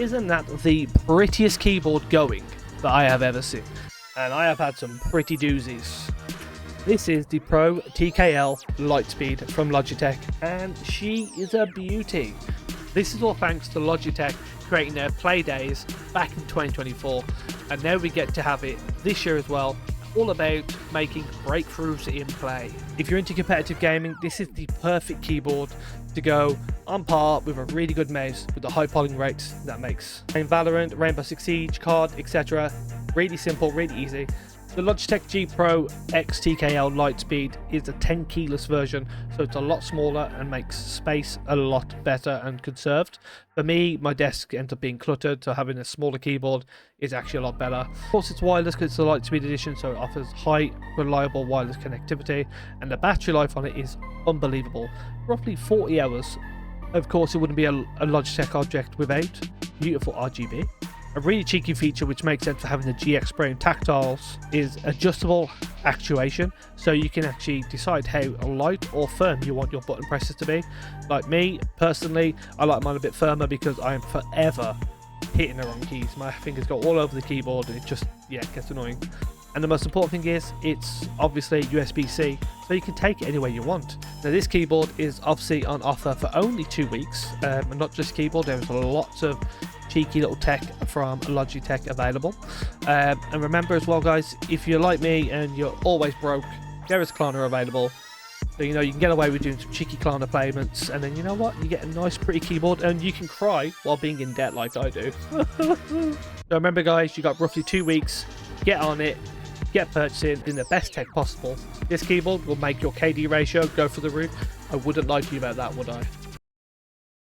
Isn't that the prettiest keyboard going that I have ever seen? And I have had some pretty doozies. This is the Pro TKL Lightspeed from Logitech, and she is a beauty. This is all thanks to Logitech creating their Play Days back in 2024, and now we get to have it this year as well, all about making breakthroughs in play. If you're into competitive gaming, this is the perfect keyboard to go on par with a really good mouse with the high polling rates that makes. In Valorant, Rainbow Six Siege, COD, etc. Really simple, really easy. The Logitech G Pro X TKL Lightspeed is a 10 keyless version, so it's a lot smaller and makes space a lot better and conserved. For me, my desk ends up being cluttered, so having a smaller keyboard is actually a lot better. Of course, it's wireless because it's the Lightspeed edition, so it offers high, reliable wireless connectivity, and the battery life on it is unbelievable. Roughly 40 hours. Of course, it wouldn't be a Logitech object without beautiful RGB. A really cheeky feature which makes sense for having the GX Brain tactiles is adjustable actuation, so you can actually decide how light or firm you want your button presses to be. Like me, personally, I like mine a bit firmer because I am forever hitting the wrong keys. My fingers go all over the keyboard and it just, yeah, gets annoying. And the most important thing is, it's obviously USB-C, so you can take it anywhere you want. Now this keyboard is obviously on offer for only 2 weeks, and not just keyboard, there's lots of cheeky little tech from Logitech available. And remember as well guys, if you're like me and you're always broke, there is Klarna available. So you know you can get away with doing some cheeky Klarna payments, and then you know what, you get a nice pretty keyboard and you can cry while being in debt like I do. So remember guys, you got roughly 2 weeks, get on it, get purchasing in the best tech possible. This keyboard will make your KD ratio go for the roof. I wouldn't lie to you about that, would I?